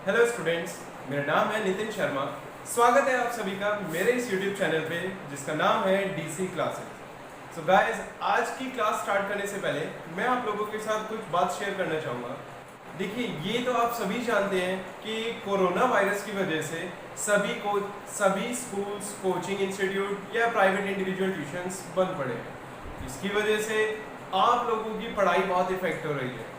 Hello students, मेरा नाम है नितिन शर्मा। स्वागत है आप सभी का मेरे इस यूट्यूब चैनल पे जिसका नाम है डीसी क्लासेस। सो गाइस, आज की क्लास स्टार्ट करने से पहले मैं आप लोगों के साथ कुछ बात शेयर करना चाहूँगा। देखिए, ये तो आप सभी जानते हैं कि कोरोना वायरस की वजह से सभी स्कूल्स, कोचिंग इंस्टीट्यूट या प्राइवेट इंडिविजुअल ट्यूशन्स बंद पड़े हैं। इसकी वजह से आप लोगों की पढ़ाई बहुत इफेक्ट हो रही है।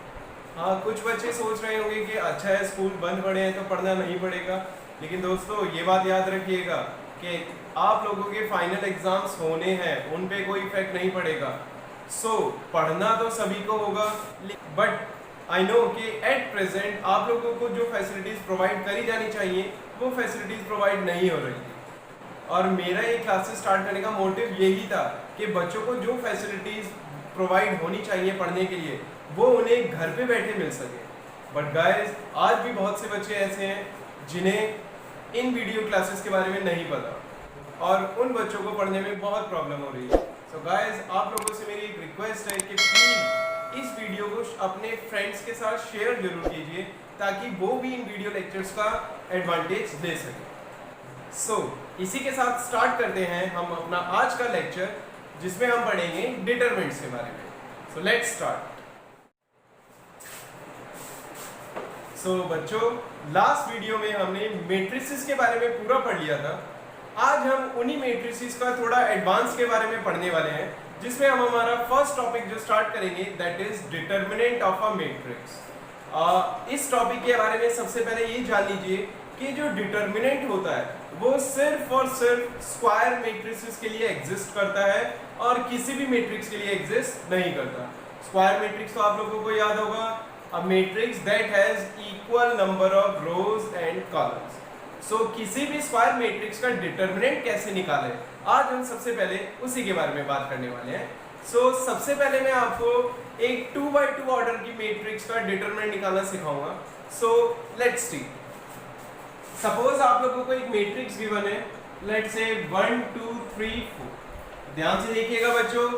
हाँ, कुछ बच्चे सोच रहे होंगे कि अच्छा है, स्कूल बंद पड़े हैं तो पढ़ना नहीं पड़ेगा, लेकिन दोस्तों ये बात याद रखिएगा कि आप लोगों के फाइनल एग्जाम्स होने हैं, उन पे कोई इफेक्ट नहीं पड़ेगा। पढ़ना तो सभी को होगा, बट आई नो कि एट प्रेजेंट आप लोगों को जो फैसिलिटीज प्रोवाइड करी जानी चाहिए वो फैसिलिटीज प्रोवाइड नहीं हो रही थी। और मेरा ये क्लासेस स्टार्ट करने का मोटिव यही था कि बच्चों को जो फैसिलिटीज प्रोवाइड होनी चाहिए पढ़ने के लिए वो उन्हें घर पे बैठे मिल सके। बट गाइस, आज भी बहुत से बच्चे ऐसे हैं जिन्हें इन वीडियो क्लासेस के बारे में नहीं पता और उन बच्चों को पढ़ने में बहुत प्रॉब्लम हो रही है। सो गाइस, आप लोगों से मेरी एक रिक्वेस्ट है कि प्लीज इस वीडियो को अपने फ्रेंड्स के साथ शेयर जरूर कीजिए ताकि वो भी इन वीडियो लेक्चर्स का एडवांटेज ले सके। इसी के साथ स्टार्ट करते हैं हम अपना आज का लेक्चर, जिसमें हम पढ़ेंगे डिटरमिनेंट्स के बारे में। So let's start. बच्चों, लास्ट वीडियो में हमने मैट्रिसेस के बारे में पूरा पढ़ लिया था। आज हम उन्हीं मैट्रिसेस का थोड़ा एडवांस के बारे में पढ़ने वाले हैं, जिसमें हम हमारा फर्स्ट टॉपिक जो स्टार्ट करेंगे that is determinant of a matrix. इस टॉपिक के बारे में सबसे पहले ये जान लीजिए कि जो डिटरमिनेंट होता है वो सिर्फ और सिर्फ स्क्वायर मैट्रिसेस के लिए एग्जिस्ट करता है और किसी भी मैट्रिक्स के लिए एग्जिस्ट नहीं करता। स्क्वायर मैट्रिक्स तो आप लोगों को याद होगा, a matrix that has equal number of rows and columns। किसी भी स्क्वायर मैट्रिक्स का डिटरमिनेंट कैसे निकालें, आज हम सबसे पहले उसी के बारे में बात करने वाले हैं। सबसे पहले मैं आपको एक 2x2 ऑर्डर की मैट्रिक्स का डिटरमिनेंट निकालना सिखाऊंगा। लेट्स सी, सपोज आप लोगों को एक मैट्रिक्स गिवन है, लेट्स से 1 2 3 4। ध्यान से देखिएगा बच्चों,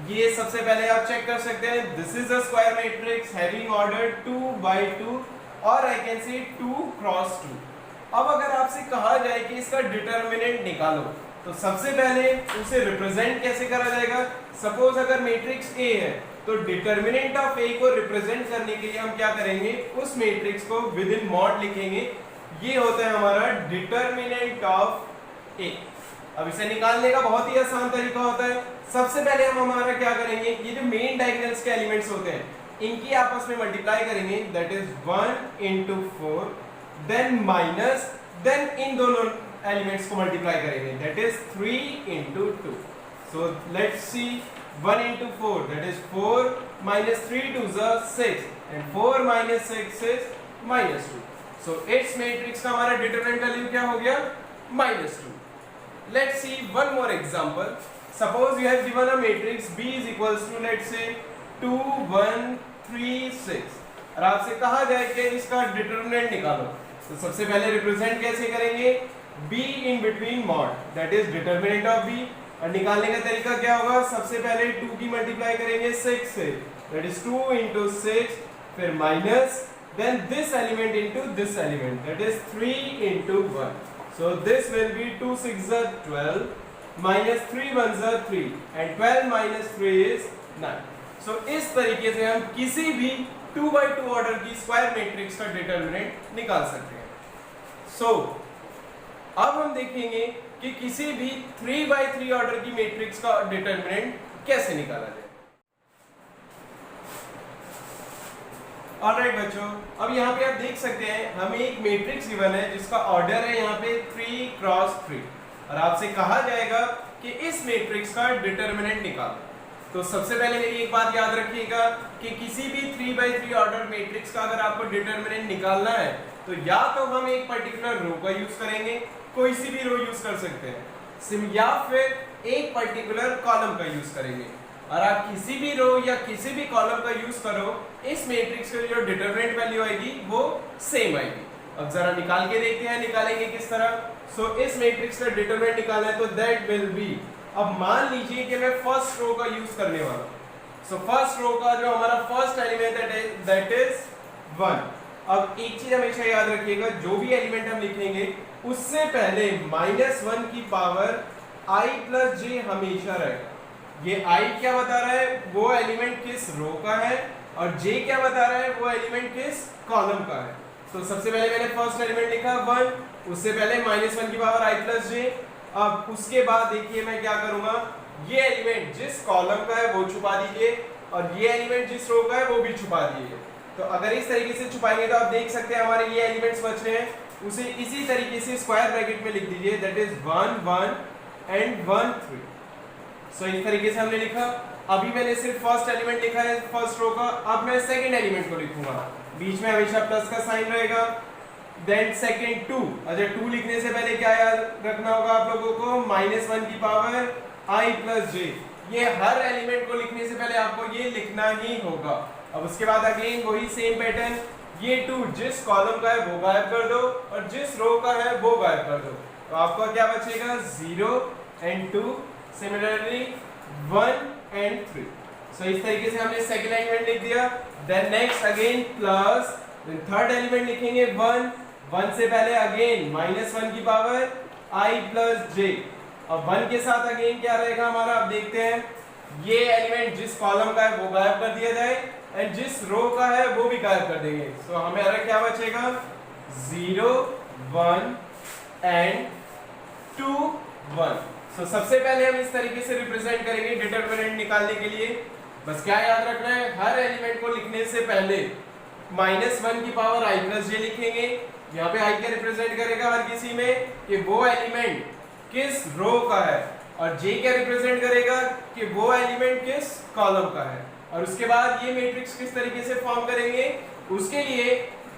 ये सबसे पहले आप चेक कर सकते हैं, this is a square matrix having order 2x2 और आई कैन से 2x2। अब अगर आपसे कहा जाए कि इसका डिटरमिनेंट निकालो, तो सबसे पहले उसे रिप्रेजेंट कैसे करा जाएगा। सपोज अगर मैट्रिक्स A है तो डिटरमिनेंट ऑफ A को रिप्रेजेंट करने के लिए हम क्या करेंगे, उस मैट्रिक्स को विद इन मॉड लिखेंगे। ये होता है हमारा डिटरमिनेंट ऑफ A। अब इसे निकालने का बहुत ही आसान तरीका होता है। सबसे पहले हम हमारा क्या करेंगे, ये जो मेन डायगोनल्स के एलिमेंट्स होते हैं इनकी आपस में मल्टीप्लाई करेंगे, that is 1 into 4, then minus, then इन दोनों एलिमेंट्स को मल्टीप्लाई करेंगे, that is 3 into 2। So let's see, 1 into 4 that is 4 minus 3 2 is 6 and 4 minus 6 is -2। So it's matrix का हमारा डिटरमिनेंट वैल्यू क्या हो गया, -2। Let's see one more example. Suppose you have given a matrix B is equals to let's say 2 1 3 6 और आपसे कहा जाए कि इसका डिटरमिनेंट निकालो, तो सबसे पहले रिप्रेजेंट कैसे करेंगे, B in between mod, that is determinant of B। और निकालने का तरीका क्या होगा, सबसे पहले 2 की मल्टीप्लाई करेंगे 6 से, that is 2 into 6, फिर minus, then this element into this element, that is 3 into 1। So this will be 2 6 are 12 minus 3 1 are 3 and 12 minus 3 is 9। So इस तरीके से हम किसी भी 2x2 ऑर्डर की स्क्वायर मैट्रिक्स का डिटरमिनेंट निकाल सकते हैं। अब हम देखेंगे कि किसी भी 3x3 ऑर्डर की मैट्रिक्स का डिटरमिनेंट कैसे निकाला जाए। ऑलराइट बच्चों, अब यहाँ पे आप देख सकते हैं हमें एक मैट्रिक्स गिवन है जिसका ऑर्डर है यहाँ पे 3x3 और आपसे कहा जाएगा कि इस मैट्रिक्स का डिटरमिनेंट निकालो। तो सबसे पहले मेरी एक बात याद रखिएगा कि किसी भी 3x3 ऑर्डर मैट्रिक्स का अगर आपको डिटरमिनेंट निकालना है तो या तो हम एक पर्टिकुलर रो का यूज करेंगे, कोई सी भी रो यूज कर सकते हैं, या फिर एक पर्टिकुलर कॉलम का यूज करेंगे। और आप किसी भी रो या किसी भी कॉलम का यूज करो, इस मैट्रिक्स की जो डिटरमिनेंट वैल्यू आएगी वो सेम आएगी। अब जरा निकाल के देखते हैं निकालेंगे किस तरह। इस मैट्रिक्स का डिटरमिनेंट निकालना है तो दैट विल बी, अब मान लीजिए कि मैं फर्स्ट रो का यूज करने वाला हूं। फर्स्ट रो का जो हमारा फर्स्ट एलिमेंट दैट इज 1 अब एक चीज हमेशा याद रखिएगा, जो भी एलिमेंट हम लिखेंगे उससे पहले -1 की पावर i प्लस जे हमेशा रहेगा। ये i क्या बता रहा है, वो एलिमेंट किस रो का है, और j क्या बता रहा है, वो एलिमेंट किस कॉलम का है। तो सबसे पहले मैंने फर्स्ट एलिमेंट लिखा 1, उससे पहले -1 की पावर i प्लस जे। अब उसके बाद देखिए मैं क्या करूंगा, ये एलिमेंट जिस कॉलम का है वो छुपा दीजिए, और ये एलिमेंट जिस रो का है वो भी छुपा दीजिए। तो अगर इस तरीके से छुपाएंगे तो आप देख सकते हैं हमारे ये एलिमेंट्स बच रहे हैं, उसे इसी तरीके से स्क्वायर ब्रैकेट में लिख दीजिए, दैट इज 1 1 एंड 1 3। सो इस तरीके से हमने लिखा। अभी मैंने सिर्फ फर्स्ट एलिमेंट लिखा है फर्स्ट रो का, अब मैं सेकंड एलिमेंट को लिखूंगा, बीच में हमेशा प्लस का साइन रहेगा। देन सेकंड 2, अच्छा 2 लिखने से पहले क्या याद रखना होगा आप लोगों को, -1 की पावर i प्लस जे। ये हर एलिमेंट को लिखने से पहले आपको ये लिखना ही होगा। अब उसके बाद अगेन वही सेम पैटर्न, ये 2 जिस कॉलम का है वो गायब कर दो, और जिस रो का है वो गायब कर दो, तो आपका क्या बचेगा 0 एंड 2, सिमिलरली 1 एंड 3। सो इस तरीके से हमने सेकंड एलिमेंट लिख दिया। Then next again plus, then third element लिखेंगे 1, 1 से पहले अगेन -1 की पावर i प्लस जे। अब 1 के साथ अगेन क्या रहेगा हमारा, अब देखते हैं, ये एलिमेंट जिस कॉलम का है वो गायब कर दिया जाए, एंड जिस रो का है वो भी गायब कर देंगे। सो हमारा क्या बचेगा 0 1 एंड 2 1। सो सबसे पहले हम इस तरीके से रिप्रेजेंट करेंगे डिटरमिनेंट निकालने के लिए। बस क्या याद रखना है, हर एलिमेंट को लिखने से पहले -1 की पावर i प्लस जे लिखेंगे। यहाँ पे i क्या रिप्रेजेंट करेगा हर किसी में, कि वो एलिमेंट किस रो का है, और j क्या रिप्रेजेंट करेगा कि वो एलिमेंट किस कॉलम का है। और उसके बाद ये मैट्रिक्स किस तरीके से फॉर्म करेंगे, उसके लिए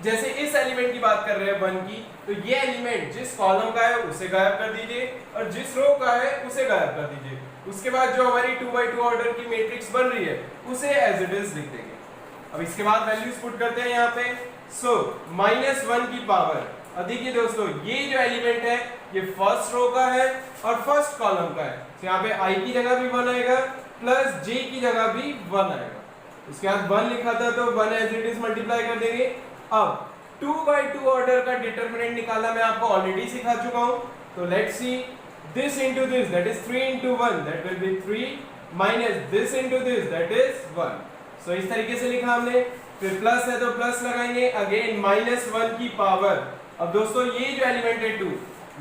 जैसे इस एलिमेंट की बात कर रहे हैं 1 की, तो ये एलिमेंट जिस कॉलम का है उसे गायब कर दीजिए, और जिस रो का है उसे गायब कर दीजिए। उसके बाद जो हमारी 2x2 ऑर्डर की मैट्रिक्स बन रही है उसे एज इट इज लिख देंगे। अब इसके बाद वैल्यूज पुट करते हैं यहाँ पे। सो -1 की पावर, अब देखिए दोस्तों ये जो एलिमेंट है ये फर्स्ट रो का है और फर्स्ट कॉलम का है, तो यहाँ पे i की जगह भी 1 आएगा, प्लस j की जगह भी 1 आएगा। उसके बाद 1 लिखा था तो 1 एज इट इज मल्टीप्लाई कर देंगे। अब 2x2 ऑर्डर का डिटरमिनेंट निकालना मैं आपको ऑलरेडी सिखा चुका हूं, तो let's see, this into this, that is 3 into 1, that will be 3, minus this into this, that is 1। so इस तरीके से लिखा हमने। फिर प्लस है तो प्लस लगाएंगे, अगेन -1 की पावर। अब दोस्तों ये जो एलिमेंट है 2,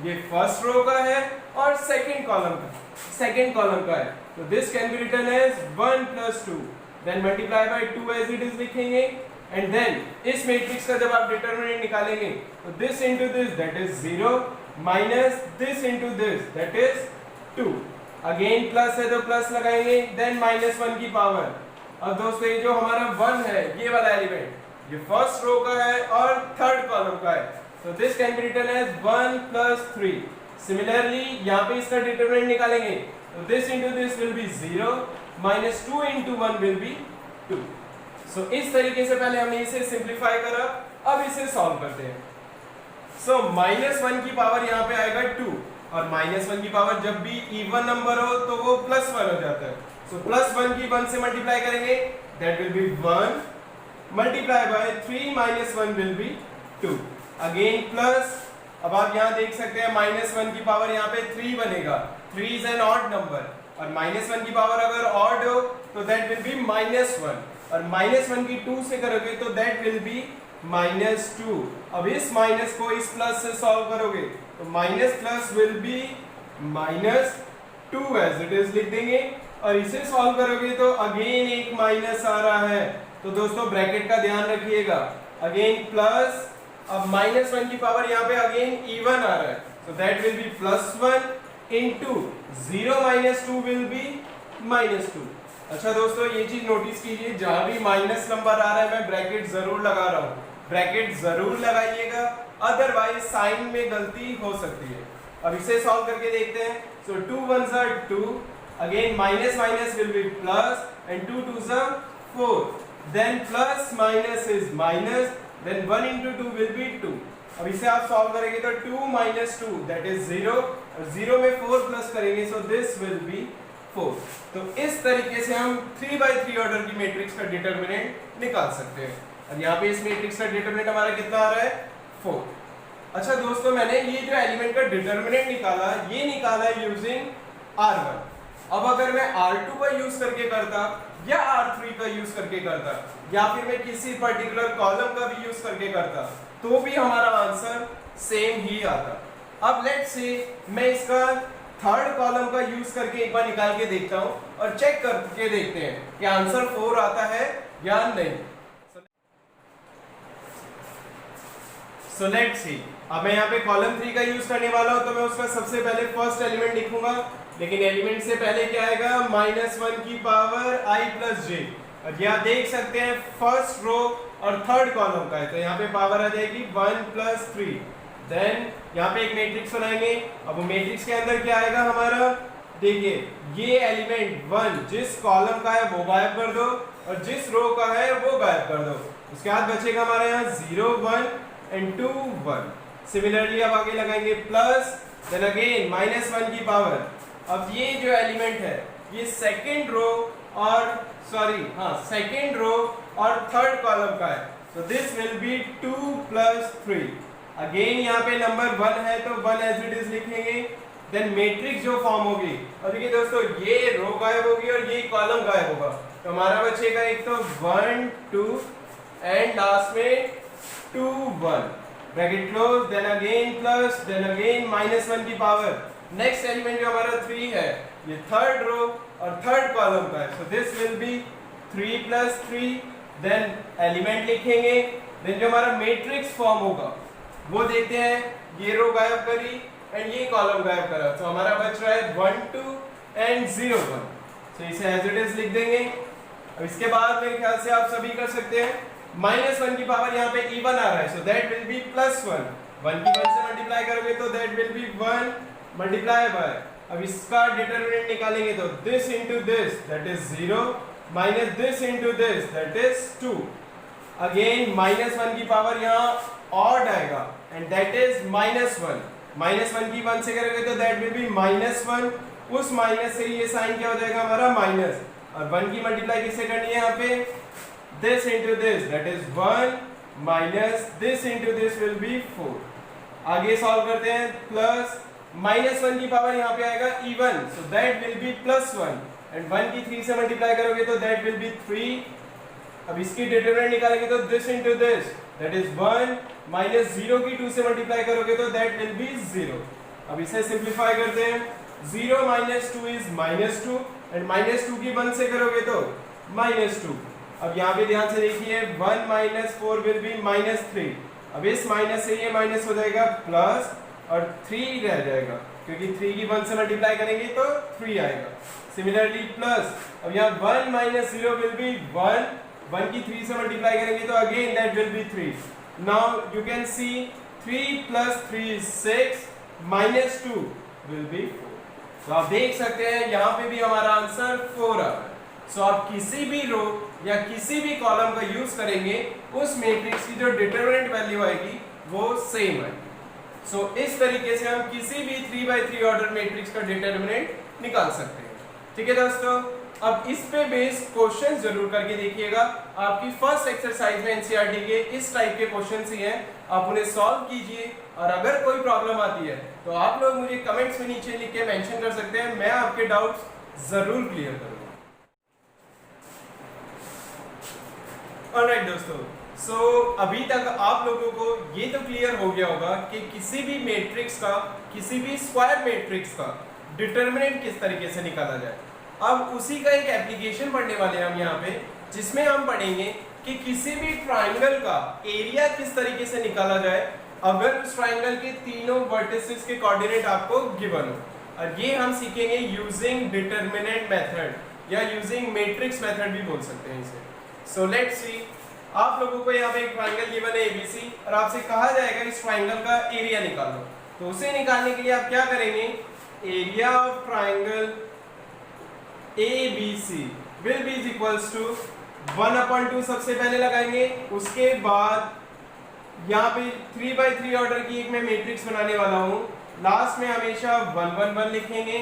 ये फर्स्ट रो का है और सेकंड कॉलम का है, तो this can be written as 1 + 2, then multiply by 2 as it is लिखेंगे। एंड देन इस मैट्रिक्स का जब आप डिटरमिनेंट निकालेंगे तो this into this, that is 0, minus this into this, that is 2। Again plus है तो प्लस लगाएंगे, देन -1 की पावर। अब दोस्तों ये जो हमारा 1 है, ये वाला एलिमेंट, ये फर्स्ट रो का है और थर्ड कॉलम का है, so this can be written as 1 + 3। Similarly यहाँ पे इसका डिटरमिनेंट निकालेंगे तो this into this will be 0, minus 2 into 1 will be 2। so इस तरीके से पहले हमने इसे सिंप्लीफाई करा, अब इसे सॉल्व करते हैं। so -1 की पावर यहाँ पे आएगा 2, और -1 की पावर जब भी इवन नंबर हो तो वो +1 हो जाता है, so +1 की 1 से मल्टीप्लाई करेंगे, that will be 1 multiply by 3 - 1 will be 2। Again plus, अब आप यहाँ देख सकते हैं -1 की पावर यहाँ पे 3 बनेगा, 3 इज एन ऑड नंबर, और -1 की पावर अगर ऑड हो तो दैट विल बी -1, और -1 की 2 से करोगे तो दैट विल बी -2। अब इस माइनस को इस प्लस से सॉल्व करोगे तो minus plus will be -2 as it is लिख देंगे, और इसे सॉल्व करोगे तो अगेन एक माइनस आ रहा है, तो दोस्तों ब्रैकेट का ध्यान रखिएगा। अगेन प्लस, अब -1 की पावर यहाँ पे अगेन इवन आ रहा है, so that will be +1 into 0 - 2 will be -2। अच्छा दोस्तों ये चीज नोटिस कीजिए, जहां भी माइनस नंबर आ रहा है मैं ब्रैकेट जरूर लगा रहा हूँ, ब्रैकेट जरूर लगाइएगा, अदरवाइज साइन में गलती हो सकती है। अब इसे सॉल्व करके देखते हैं। so 2 1s are 2, again minus will be plus, and 2 2s are 4, then plus minus is minus, then 1 into 2 will be 2। अब इसे आप सॉल्व करेंगे तो 2 - 2 that is 0, और 0 में 4 प्लस करेंगे, so this will be 4। तो इस तरीके से हम 3x3 ऑर्डर की मैट्रिक्स का डिटरमिनेंट निकाल सकते हैं। और यहाँ पे इस मैट्रिक्स का डिटरमिनेंट हमारा कितना आ रहा है 4। अच्छा दोस्तों, मैंने ये जो एलिमेंट का डिटरमिनेंट निकाला, ये निकाला यूजिंग R1। अब अगर मैं R2 का यूज करके करता या R3 का यूज करके करता या फिर मैं किसी पर्टिकुलर कॉलम का भी यूज करके करता तो भी हमारा आंसर सेम ही आता। अब लेट्स से मैं इसका थर्ड कॉलम का यूज करके एक बार निकाल के देखता हूं और चेक करके देखते हैं कि आंसर 4 आता है या नहीं। सो लेट्स सी, अब मैं यहाँ पे कॉलम 3 का यूज करने वाला हूं तो मैं उसका सबसे पहले फर्स्ट एलिमेंट लिखूंगा, लेकिन एलिमेंट से पहले क्या आएगा -1 की पावर i प्लस जे। और यहाँ देख सकते हैं फर्स्ट रो और थर्ड कॉलम का है, तो यहाँ पे पावर आ जाएगी 1 प्लस 3। देन यहाँ पे एक मैट्रिक्स बनाएंगे। अब वो मैट्रिक्स के अंदर क्या आएगा हमारा, देखिए ये एलिमेंट 1 जिस कॉलम का है वो गायब कर दो और जिस रो का है वो गायब कर दो। उसके बाद बचेगा हमारा यहाँ 0 1 एंड 2 1। सिमिलरली अब आगे लगाएंगे प्लस, देन अगेन -1 की पावर। अब ये जो एलिमेंट है ये सेकंड रो और थर्ड कॉलम का है, तो this will be 2 plus 3। Again यहाँ पे नंबर 1 है तो 1 एज इट इज लिखेंगे। देन मैट्रिक्स जो फॉर्म होगी, और देखिए दोस्तों ये रो गायब होगी और ये कॉलम गायब होगा, तो हमारा बचेगा एक तो 1 2 एंड लास्ट में 2 1 bracket close, then again plus, then again -1 की पावर। नेक्स्ट एलिमेंट जो हमारा 3 है ये थर्ड रो और थर्ड कॉलम का है, so this will be 3 plus 3। Then element लिखेंगे, देन जो हमारा मैट्रिक्स फॉर्म होगा वो देखते हैं, ये रो गायब करी एंड ये कॉलम गायब करा, तो हमारा बच रहा है 1 2 एंड 0 1। तो इसे एज इट इज लिख देंगे। अब इसके बाद मेरे ख्याल से आप सभी कर सकते हैं, -1 की पावर यहाँ पे इवन आ रहा है, सो दैट विल बी +1। 1 की 1 से मल्टीप्लाई करोगे तो that will be 1 multiply by, अब इसका डिटरमिनेंट निकालेंगे तो this into this that is 0 minus this into this that is 2। Again -1 की पावर यहाँ ऑड आएगा एंड दैट इज -1। -1 की 1 से करोगे तो दैट विल बी -1, उस माइनस से ये साइन क्या हो जाएगा हमारा माइनस, और 1 की मल्टीप्लाई किससे करनी है यहाँ पे, this into this that is 1 minus this into this will B 4। आगे सॉल्व करते हैं, प्लस -1 की पावर यहाँ पे आएगा even, so that will be +1 and 1 की 3 से मल्टीप्लाई करोगे तो दैट विल बी 3। अब इसकी डिटरमिनेंट निकालेंगे तो this into this that is 1 minus 0 की 2 से मल्टीप्लाई करोगे तो दैट विल बी 0। अब इसे सिंपलीफाई करते हैं, 0 माइनस 2 इज -2 एंड -2 की 1 से करोगे तो -2। अब यहाँ पे ध्यान से देखिए 1 माइनस 4 विल बी -3। अब इस माइनस से ये माइनस हो जाएगा प्लस और 3 रह जाएगा, क्योंकि 3 की 1 से मल्टीप्लाई करेंगे तो 3 आएगा। सिमिलरली प्लस, अब यहाँ 1 माइनस 0 विल बी 1 की 3 से मल्टीप्लाई करेंगे तो again that will be 3। Now you can see 3 plus 3 is 6 minus 2 will be 4। तो आप देख सकते हैं यहाँ पे भी हमारा आंसर 4 आ रहा है। सो आप किसी भी रो या किसी भी कॉलम का यूज करेंगे, उस मैट्रिक्स की जो डिटरमिनेंट वैल्यू आएगी वो सेम आएगी। सो इस तरीके से हम किसी भी 3x3 ऑर्डर मैट्रिक्स का डिटरमिनेंट निकाल सकते हैं। ठीक है दोस्तों, अब इस पे बेस्ड क्वेश्चन जरूर करके देखिएगा। आपकी फर्स्ट एक्सरसाइज में एनसीईआरटी के इस टाइप के क्वेश्चंस ही हैं, आप उन्हें सॉल्व कीजिए और अगर कोई प्रॉब्लम आती है तो आप लोग मुझे कमेंट्स में नीचे लिख के मेंशन कर सकते हैं, मैं आपके डाउट्स जरूर क्लियर करूंगा। ऑलराइट दोस्तों, सो अभी तक आप लोगों को ये तो क्लियर हो गया होगा कि किसी भी मैट्रिक्स का, किसी भी स्क्वायर मैट्रिक्स का डिटरमिनेंट किस तरीके से निकाला जाए। अब उसी का एक एप्लीकेशन पढ़ने वाले हैं हम यहाँ पे, जिसमें हम पढ़ेंगे कि किसी भी ट्राइंगल का एरिया किस तरीके से निकाला जाए अगर उस ट्राइंगल के तीनों वर्टिसेस के कोऑर्डिनेट आपको गिवन हो। और ये हम सीखेंगे यूजिंग डिटरमिनेंट मेथड या यूजिंग मैट्रिक्स मेथड भी बोल सकते हैं इसे। सो लेट्स सी, आप लोगों को यहाँ पे एक ट्राइंगल गिवन है एबीसी और आपसे कहा जाएगा इस ट्राइंगल का एरिया निकालो। तो उसे निकालने के लिए आप क्या करेंगे, area of triangle ABC will be equals to 1/2 सबसे पहले लगाएंगे। उसके बाद यहाँ पे 3x3 ऑर्डर की एक मैं मैट्रिक्स बनाने वाला हूँ, लास्ट में हमेशा 1 1 1 लिखेंगे।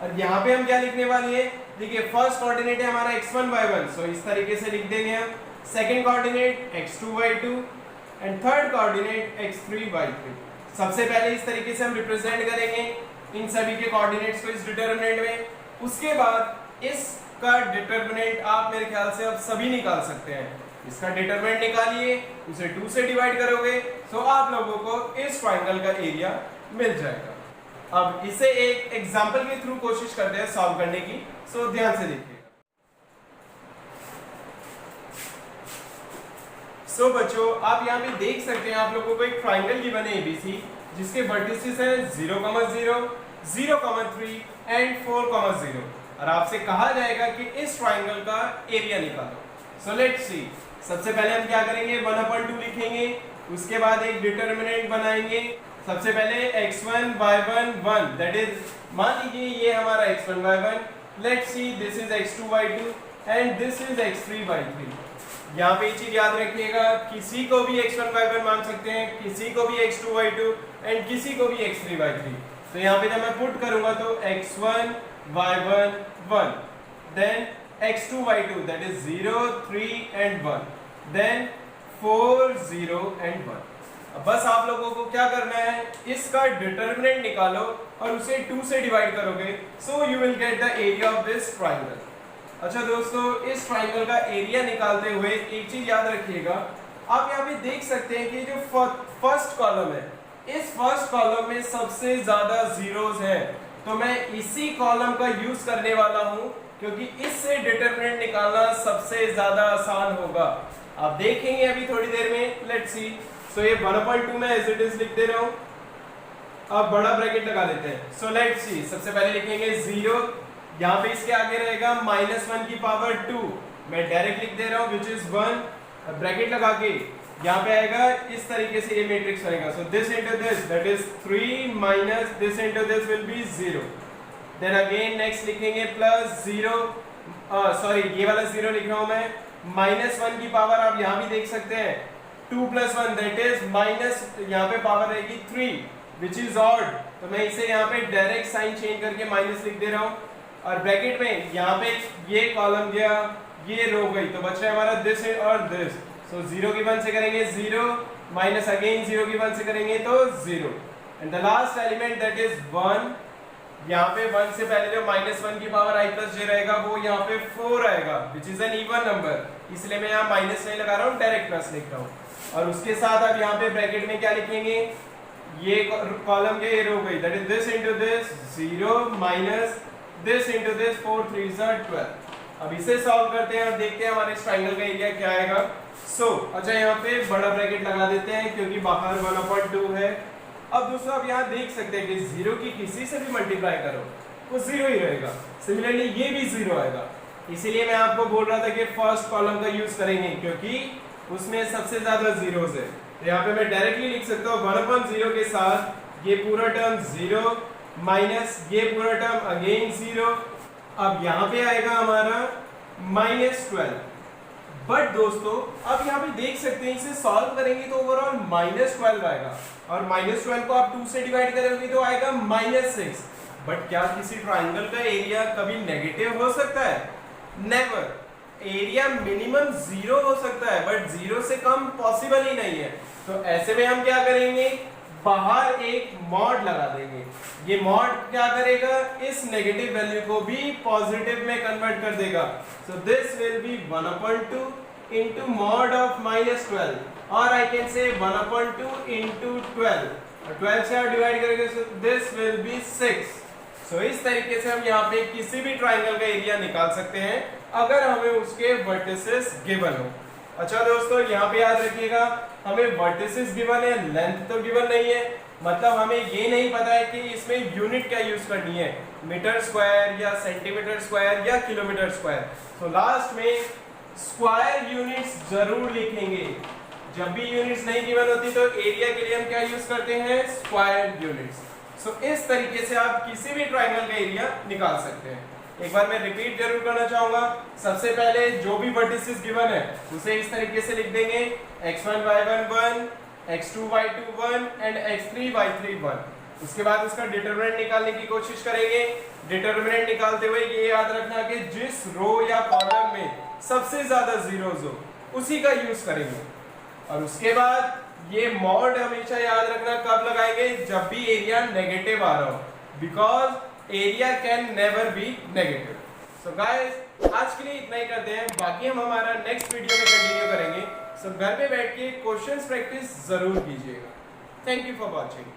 और यहाँ पे हम क्या लिखने वाले हैं, देखिए फर्स्ट कोऑर्डिनेट है हमारा x1 y1, सो इस तरीके से लिख देंगे हम। Second coordinate x2 y2 and third coordinate x3 y3। सबसे पहले इस तरीके से हम रिप्रेजेंट करेंगे इन सभी के कोऑर्डिनेट्स को इस डिटरमिनेंट में। उसके बाद इसका डिटरमिनेंट आप मेरे ख्याल से अब सभी निकाल सकते हैं। इसका डिटरमिनेंट निकालिए, उसे 2 से डिवाइड करोगे तो आप लोगों को इस ट्रायंगल का एरिया मिल जाएगा। अब इसे एक एग्जांपल के थ्रू कोशिश करते हैं सॉल्व करने की, सो ध्यान से देखिए। सो बच्चों, आप यहाँ पे देख सकते हैं आप लोगों को एक ट्रायंगल गिवन है ABC, जिसके वर्टिसेस हैं 0, 0, 0, 3 एंड 4, 0 और आपसे कहा जाएगा कि इस ट्रायंगल का एरिया निकालो। सो लेट्स सी। सबसे पहले हम क्या करेंगे, 1/2 लिखेंगे, उसके बाद एक डिटरमिनेंट बनाएंगे। सबसे पहले x1 y1 1, दैट इज मान लीजिए ये हमारा x1 y1, let's see this is x2 y2 and this is x3 y3। यहाँ पे चीज याद रखिएगा, किसी को भी x1 y1 मान सकते हैं, किसी को भी x2 y2 एंड किसी को भी x3 y3। तो यहाँ पे जब मैं पुट करूंगा तो x1 y1 1, then x2 y2 that is 0, 3 and 1, then 4, 0 and 1। अब बस आप लोगों को क्या करना है, इसका डिटरमिनेंट निकालो और उसे 2 से डिवाइड करोगे, so you will get the area of this triangle. अच्छा दोस्तों, इस ट्रायंगल का एरिया निकालते हुए एक चीज याद रखिएगा, आप यहाँ पे देख सकते हैं कि जो फर्स्ट कॉलम है, इस फर्स्ट कॉलम में सबसे ज्यादा जीरोस हैं, तो मैं इसी कॉलम का यूज करने वाला हूं क्योंकि इससे डिटरमिनेंट निकालना सबसे ज्यादा आसान होगा। आप देखेंगे अभी थोड़ी देर में, लेट्स सी। सो ये 1/2 में एज इट इज लिख दे रहा हूं, अब बड़ा ब्रैकेट लगा लेते हैं। सो लेट्स सी, सबसे पहले लिखेंगे 0, यहाँ पे इसके आगे रहेगा -1 की पावर 2, मैं डायरेक्ट लिख दे रहा हूँ विच इज 1, ब्रैकेट लगा के यहाँ पे आएगा, इस तरीके से ये मैट्रिक्स बनेगा। So this into this that is 3 minus this into this will be 0, then again next लिखेंगे +0, सॉरी ये वाला 0 लिख रहा हूं मैं, -1 की पावर आप यहाँ भी देख सकते हैं 2 + 1 दैट इज माइनस, यहाँ पे पावर रहेगी 3 विच इज ऑड, तो मैं इसे यहाँ पे डायरेक्ट साइन चेंज करके माइनस लिख दे रहा हूँ और ब्रैकेट में यहाँ पे ये कॉलम गया, ये रो गई, तो बच रहा है हमारा दिस और दिस। सो 0 की 1 से करेंगे 0, माइनस अगेन 0 की 1 से करेंगे तो 0 and the last element that is 1। यहाँ पे 1 से पहले जो -1 की पावर i + j रहेगा वो यहाँ पे 4 आएगा which is an even number, इसलिए मैं यहाँ माइनस नहीं लगा रहा हूँ, डायरेक्ट प्लस लिख रहा हूँ। और उसके साथ अब यहाँ पे ब्रैकेट में क्या लिखेंगे, ये कॉलम के ये रो गई, that is this into this 0 minus this into this 4 3 12। अब इसे सॉल्व करते हैं और देखते हैं हमारे इस ट्रायंगल का एरिया क्या आएगा। सो अच्छा, यहाँ पे बड़ा ब्रैकेट लगा देते हैं क्योंकि बाहर 1/2 है। अब दोस्तों आप यहाँ देख सकते हैं कि 0 की किसी से भी मल्टीप्लाई करो वो 0 ही रहेगा, सिमिलरली ये भी 0 आएगा। इसीलिए मैं आपको बोल रहा था कि फर्स्ट कॉलम का यूज करेंगे क्योंकि उसमें सबसे ज्यादा जीरोस है। तो यहाँ पे मैं डायरेक्टली लिख सकता हूँ 1/0 के साथ ये पूरा टर्म 0 माइनस ये पूरा टर्म अगेन 0, अब यहाँ पे आएगा हमारा -12। बट दोस्तों अब यहाँ पे देख सकते हैं इसे सॉल्व करेंगे तो ओवरऑल -12 आएगा और -12 को आप 2 से डिवाइड करेंगे तो आएगा -6। बट क्या किसी ट्रायंगल का एरिया कभी नेगेटिव हो सकता है? नेवर। एरिया मिनिमम 0 हो सकता है बट 0 से कम पॉसिबल ही नहीं है। तो ऐसे में हम क्या करेंगे, बाहर एक मॉड लगा देंगे। ये मॉड क्या करेगा, इस नेगेटिव वैल्यू को भी पॉजिटिव में कन्वर्ट कर देगा। सो this will B 1/2 into mod of -12 or I can say 1/2 into 12 और 12 से आप डिवाइड करेंगे so this will be 6। so इस तरीके से हम यहाँ पे किसी भी ट्राइंगल का एरिया निकाल सकते हैं अगर हमें उसके वर्टिसेस गिवन हो। अच्छा दोस्तों यहाँ पे याद रखिएगा, हमें वर्टिसेस गिवन है, लेंथ तो गिवन नहीं है, मतलब हमें ये नहीं पता है कि इसमें यूनिट क्या यूज करनी है, मीटर स्क्वायर या सेंटीमीटर स्क्वायर या किलोमीटर स्क्वायर। तो लास्ट में स्क्वायर यूनिट्स जरूर लिखेंगे। जब भी यूनिट्स नहीं गिवन होती तो एरिया के लिए हम क्या यूज करते हैं, स्क्वायर यूनिट्स। सो इस तरीके से आप किसी भी ट्राइंगल का एरिया निकाल सकते हैं। एक बार मैं रिपीट जरूर करना चाहूंगा, सबसे पहले जो भी वर्टिसेस गिवन है उसे इस तरीके से लिख देंगे, x1 y1 1, x2 y2 1 and x3 y3 1। उसके बाद उसका डिटरमिनेंट निकालने की कोशिश करेंगे। डिटरमिनेंट निकालते हुए ये याद रखना कि जिस रो या कॉलम में सबसे ज्यादा जीरोस हो उसी का यूज करेंगे। और उसके बाद ये मॉड हमेशा याद रखना कब लगाएंगे, जब भी एरिया नेगेटिव आ रहा हो, because area can never be negative. So guys आज के लिए इतना ही करते हैं, बाकी हम हमारा नेक्स्ट वीडियो में कंटिन्यू करेंगे। सो घर पे बैठ के क्वेश्चंस प्रैक्टिस जरूर कीजिएगा। Thank you for watching.